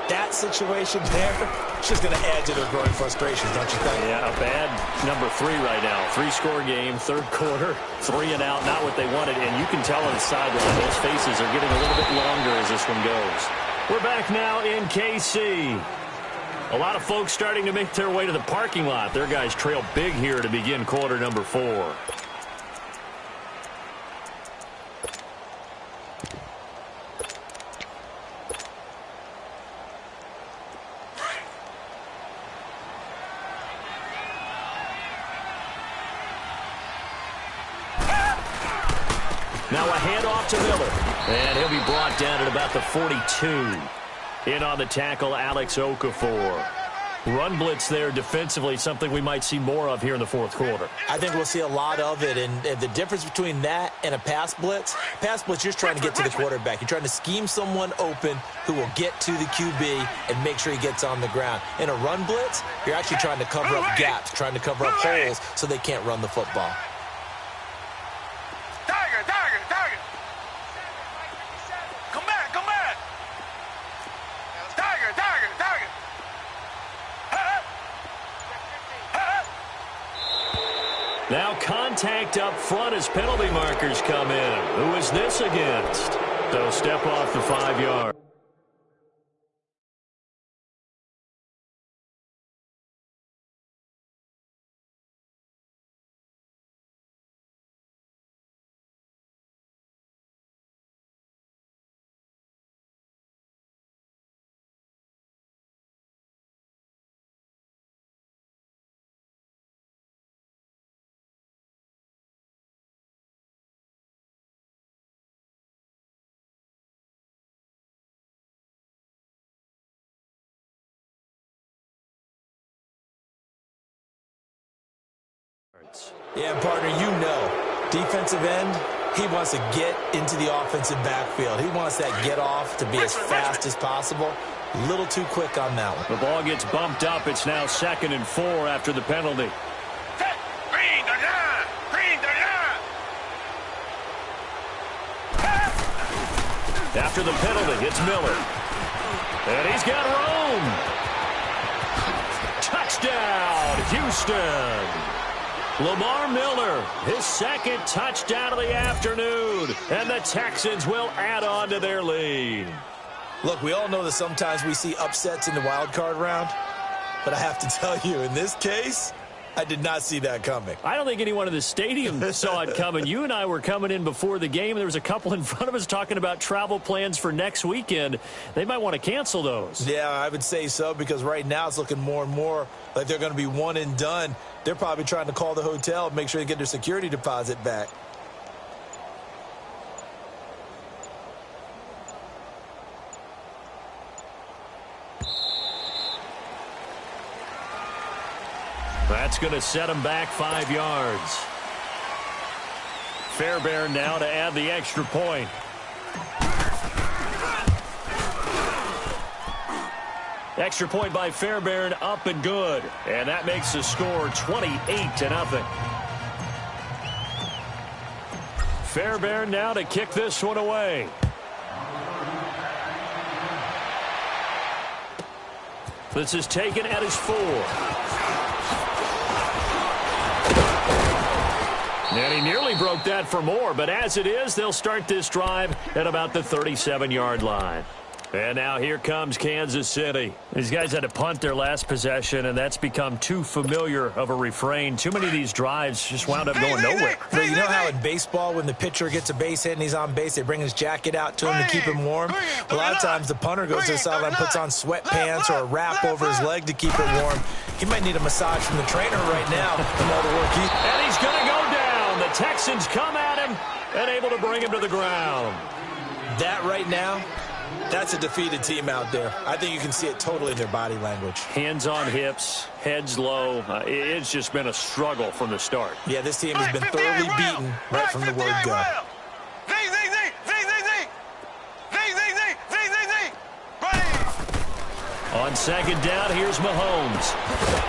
That situation there, it's just going to add to their growing frustrations, don't you think? Yeah, a bad number 3 right now. 3-score game, third quarter, 3 and out, not what they wanted. And you can tell on the sideline, those faces are getting a little bit longer as this one goes. We're back now in KC. A lot of folks starting to make their way to the parking lot. Their guys trail big here to begin quarter number 4. Now a handoff to Miller. And he'll be brought down at about the 42. In on the tackle, Alex Okafor. Run blitz there defensively, something we might see more of here in the fourth quarter. I think we'll see a lot of it, and the difference between that and a pass blitz, you're just trying to get to the quarterback. You're trying to scheme someone open who will get to the QB and make sure he gets on the ground. In a run blitz, you're actually trying to cover up gaps, trying to cover up holes so they can't run the football. Now contact up front as penalty markers come in. Who is this against? They'll step off the 5 yard. Yeah, partner, you know, defensive end, he wants to get into the offensive backfield. He wants that get off to be as fast as possible. A little too quick on that one. The ball gets bumped up. It's now 2nd and 4 after the penalty. Green, 39. Green, 39. After the penalty, it's Miller. And he's got room. Touchdown, Houston. Lamar Miller, his 2nd touchdown of the afternoon, and the Texans will add on to their lead. Look, we all know that sometimes we see upsets in the wild card round, but I have to tell you, in this case, I did not see that coming. I don't think anyone in the stadium saw it coming. You and I were coming in before the game. There was a couple in front of us talking about travel plans for next weekend. They might want to cancel those. Yeah, I would say so, because right now it's looking more and more like they're going to be one and done. They're probably trying to call the hotel and make sure they get their security deposit back. That's going to set him back 5 yards. Fairbairn now to add the extra point. Extra point by Fairbairn, up and good. And that makes the score 28-0. Fairbairn now to kick this one away. This is taken at his 4. And he nearly broke that for more, but as it is, they'll start this drive at about the 37-yard line. And now here comes Kansas City. These guys had to punt their last possession, and that's become too familiar of a refrain. Too many of these drives just wound up going nowhere. So you know how in baseball, when the pitcher gets a base hit and he's on base, they bring his jacket out to him to keep him warm? A lot of times the punter goes to the sideline, puts on sweatpants or a wrap over his leg to keep it warm. He might need a massage from the trainer right now from all the work And he's going to go down. The Texans come at him and able to bring him to the ground. That right now, that's a defeated team out there. I think you can see it totally in their body language. Hands on hips, heads low. It's just been a struggle from the start. Yeah, this team has been thoroughly beaten right from the word go. On second down, here's Mahomes.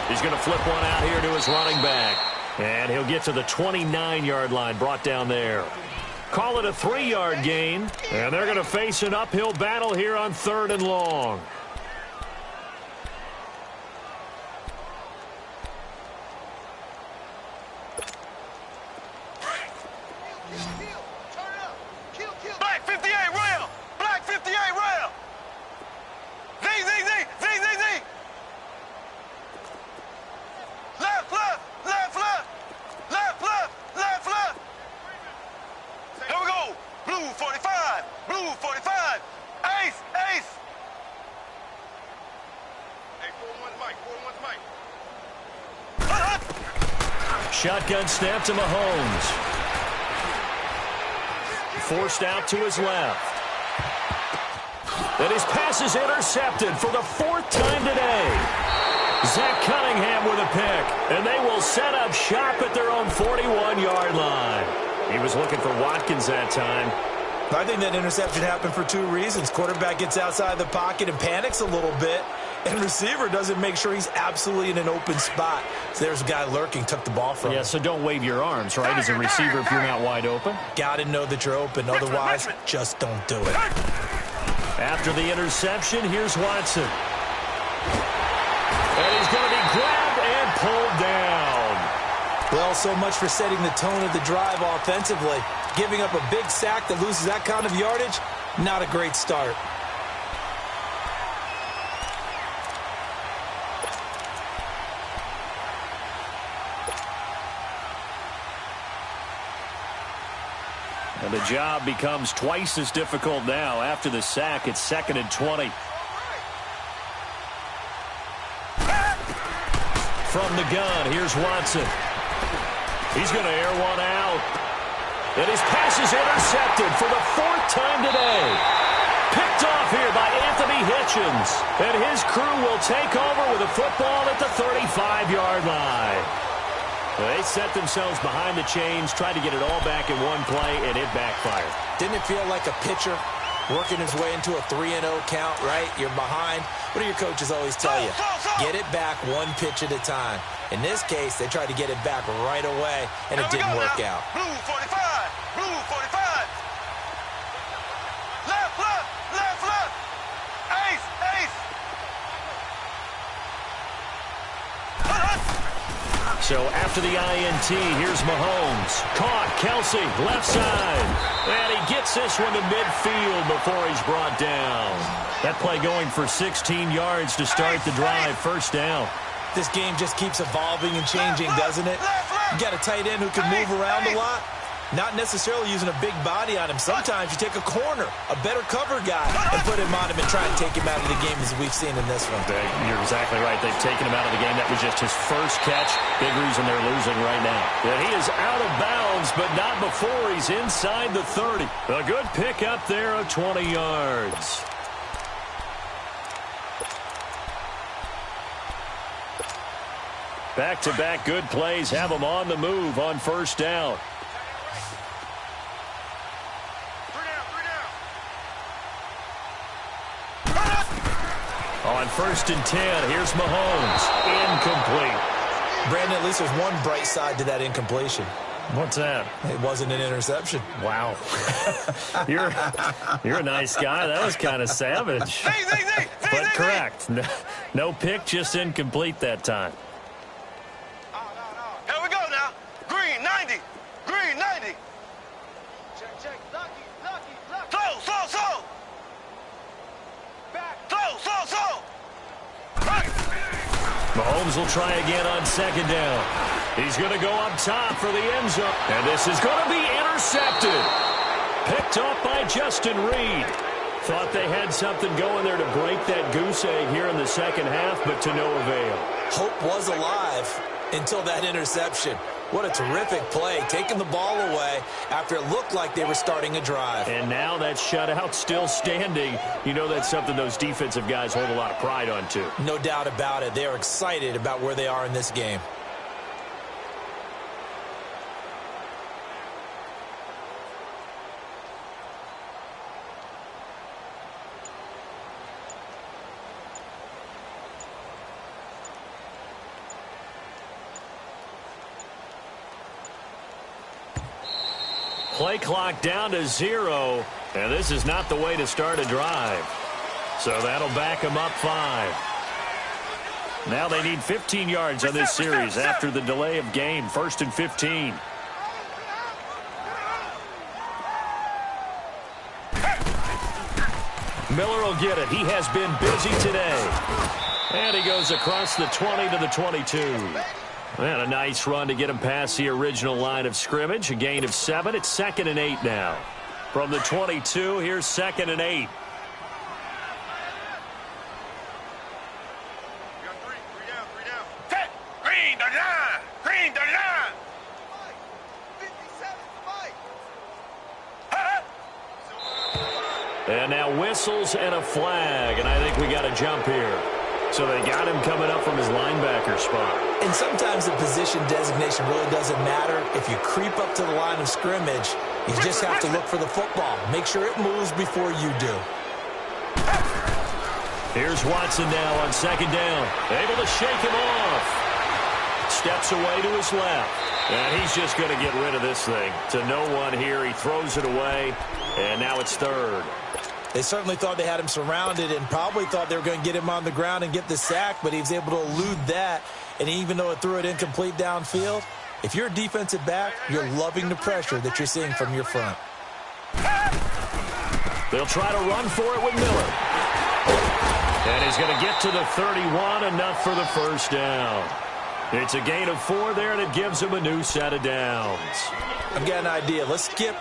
He's going to flip one out here to his running back. And he'll get to the 29-yard line, brought down there. Call it a 3-yard gain, and they're going to face an uphill battle here on 3rd and long. Black 58 rail! Black 58 rail! Z! Left! Here we go! Blue 45! Blue 45! Ace! Hey, 4-1's Mike. Shotgun snap to Mahomes. Forced out to his left. And his pass is intercepted for the 4th time today. Zach Cunningham with a pick. And they will set up shop at their own 41-yard line. He was looking for Watkins that time. I think that interception happened for 2 reasons. Quarterback gets outside the pocket and panics a little bit. And receiver doesn't make sure he's absolutely in an open spot. So there's a guy lurking, took the ball from him. Yeah, so don't wave your arms, right, as a receiver if you're not wide open. Got to know that you're open. Otherwise, just don't do it. After the interception, here's Watson. And he's going to be grabbed and pulled down. Well, so much for setting the tone of the drive offensively. Giving up a big sack that loses that kind of yardage, not a great start. And the job becomes twice as difficult now. After the sack, it's 2nd and 20. From the gun, here's Watson. He's going to air one out. And his pass is intercepted for the 4th time today. Picked off here by Anthony Hitchens. And his crew will take over with a football at the 35-yard line. They set themselves behind the chains, tried to get it all back in one play, and it backfired. Didn't it feel like a pitcher working his way into a 3-0 count, right? You're behind. What do your coaches always tell you? Get it back one pitch at a time. In this case, they tried to get it back right away, and it didn't work out. Blue 45! Blue 45! Left! Ace! So after the INT, here's Mahomes. Caught, Kelsey, left side. And he gets this one to midfield before he's brought down. That play going for 16 yards to start the drive. 1st down. This game just keeps evolving and changing, doesn't it? You got a tight end who can move around a lot. Not necessarily using a big body on him. Sometimes you take a corner, a better cover guy, and put him on him and try and take him out of the game as we've seen in this one. You're exactly right. They've taken him out of the game. That was just his first catch. Big reason they're losing right now. Yeah, he is out of bounds, but not before he's inside the 30. A good pick up there of 20 yards. Back-to-back good plays have them on the move on 1st down. On 1st and 10, here's Mahomes. Incomplete. Brandon, at least there's one bright side to that incompletion. What's that? It wasn't an interception. Wow. You're a nice guy. That was kind of savage. But correct. No pick, just incomplete that time. Here we go now. Green 90. Green 90. Check. Lucky. Slow. Back. Slow. Mahomes will try again on 2nd down. He's going to go up top for the end zone. And this is going to be intercepted. Picked up by Justin Reed. Thought they had something going there to break that goose egg here in the second half, but to no avail. Hope was alive until that interception. What a terrific play, taking the ball away after it looked like they were starting a drive. And now that shutout still standing. You know that's something those defensive guys hold a lot of pride on, too. No doubt about it. They are excited about where they are in this game. Play clock down to 0, and this is not the way to start a drive. So that'll back them up 5. Now they need 15 yards on this series after the delay of game. 1st and 15. Miller will get it. He has been busy today. And he goes across the 20 to the 22. And a nice run to get him past the original line of scrimmage. A gain of 7. It's 2nd and 8 now. From the 22, here's 2nd and 8. Three down. Set. Green, the line. 57, And now whistles and a flag. And I think we got a jump here. So they got him coming up from his linebacker spot. And sometimes the position designation really doesn't matter. If you creep up to the line of scrimmage, you just have to look for the football. Make sure it moves before you do. Here's Watson now on 2nd down. Able to shake him off. Steps away to his left. And he's just going to get rid of this thing. To no one here. He throws it away. And now it's 3rd. They certainly thought they had him surrounded and probably thought they were going to get him on the ground and get the sack, but he was able to elude that. And even though it threw it incomplete downfield, if you're a defensive back, you're loving the pressure that you're seeing from your front. They'll try to run for it with Miller. And he's going to get to the 31, enough for the 1st down. It's a gain of 4 there, and it gives him a new set of downs. I've got an idea. Let's skip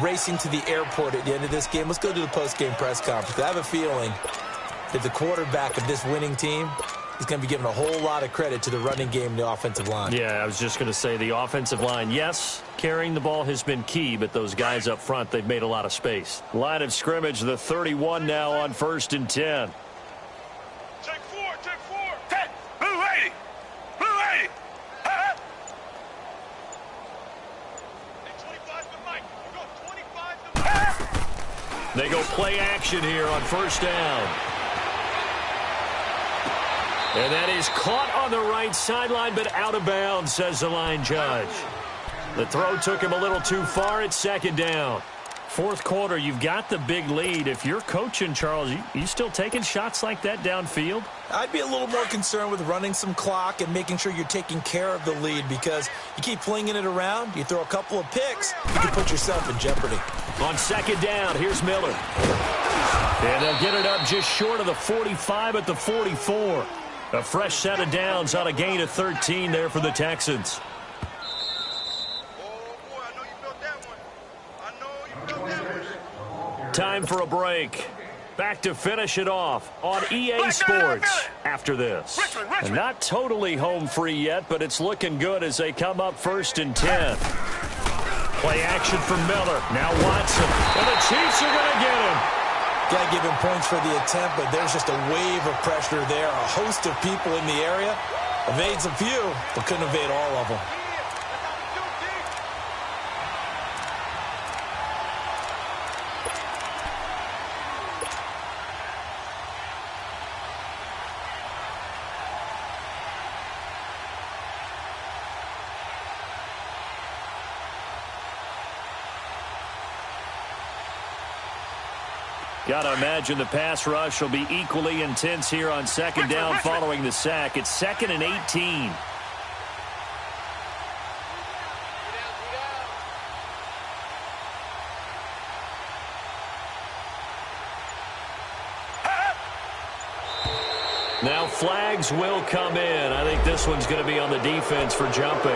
racing to the airport at the end of this game. Let's go to the post-game press conference. I have a feeling that the quarterback of this winning team is going to be given a whole lot of credit to the running game and the offensive line. Yeah, I was just going to say the offensive line, yes, carrying the ball has been key, but those guys up front, they've made a lot of space. Line of scrimmage, the 31 now on 1st and 10. Check 4. Set. Blue 80. They go play action here on 1st down. And that is caught on the right sideline, but out of bounds, says the line judge. The throw took him a little too far at 2nd down. 4th quarter, you've got the big lead. If you're coaching, Charles, you still taking shots like that downfield? I'd be a little more concerned with running some clock and making sure you're taking care of the lead, because you keep flinging it around, you throw a couple of picks, you can put yourself in jeopardy. On 2nd down, here's Miller. And they'll get it up just short of the 45 at the 44. A fresh set of downs on a gain of 13 there for the Texans. Time for a break. Back to finish it off on EA Sports after this. And not totally home free yet, but it's looking good as they come up 1st and 10. Play action from Miller. Now Watson. And the Chiefs are going to get him. Got to give him points for the attempt, but there's just a wave of pressure there. A host of people in the area. Evades a few, but couldn't evade all of them. Got to imagine the pass rush will be equally intense here on second down following the sack. It's 2nd and 18. Now flags will come in. I think this one's going to be on the defense for jumping.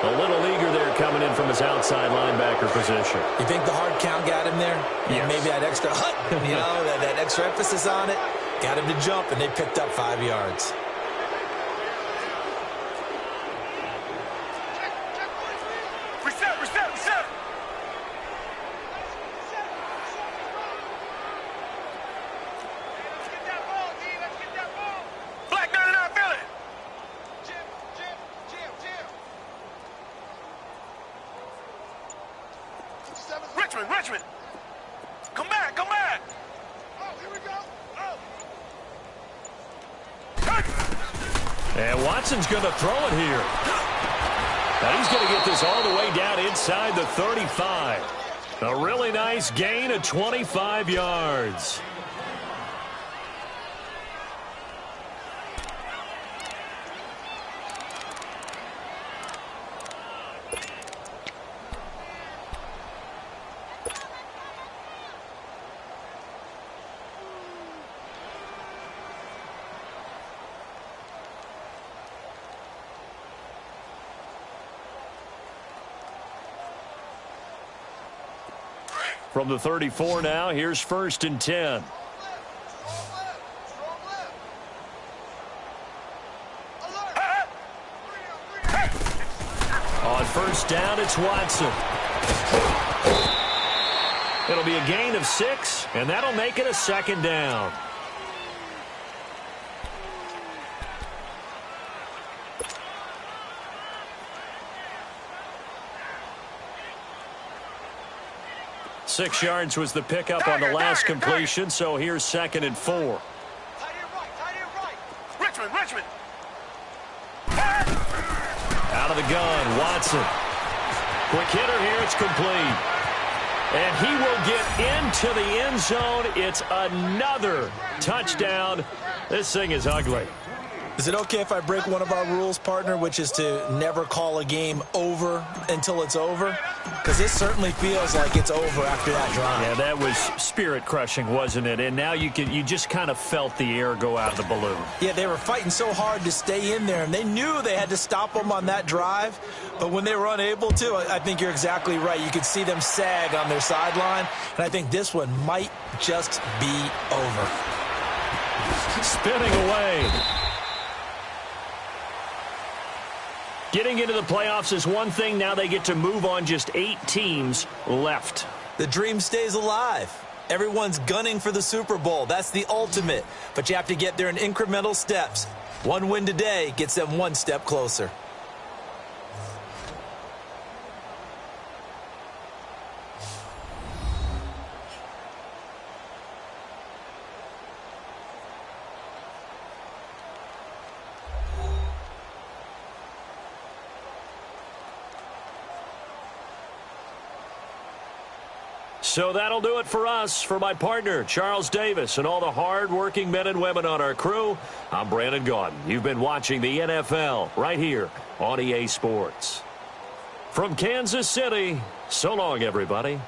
A little eager there coming in from his outside linebacker position. You think the hard count got him there? Yes. Maybe that extra that extra emphasis on it got him to jump, and they picked up 5 yards. Reset. Black 99, feel it. Richmond. Come back. Oh, here we go. Oh. And Watson's going to throw it here. Now he's going to get this all the way down inside the 35. A really nice gain of 25 yards. From the 34 now, here's 1st and 10. On 1st down, it's Watson. It'll be a gain of 6, and that'll make it a 2nd down. Six yards was the pickup on the last completion, so here's 2nd and 4. Tight end right. Richmond. Out of the gun, Watson. Quick hitter here, it's complete. And he will get into the end zone. It's another touchdown. This thing is ugly. Is it okay if I break one of our rules, partner, which is to never call a game over until it's over? Because this certainly feels like it's over after that drive. Yeah, that was spirit-crushing, wasn't it? And now you just kind of felt the air go out of the balloon. Yeah, they were fighting so hard to stay in there, and they knew they had to stop them on that drive. But when they were unable to, I think you're exactly right. You could see them sag on their sideline, and I think this one might just be over. Spinning away. Getting into the playoffs is one thing. Now they get to move on. Just 8 teams left. The dream stays alive. Everyone's gunning for the Super Bowl. That's the ultimate. But you have to get there in incremental steps. One win today gets them one step closer. So that'll do it for us. For my partner, Charles Davis, and all the hard-working men and women on our crew, I'm Brandon Gaudin. You've been watching the NFL right here on EA Sports. From Kansas City, so long, everybody.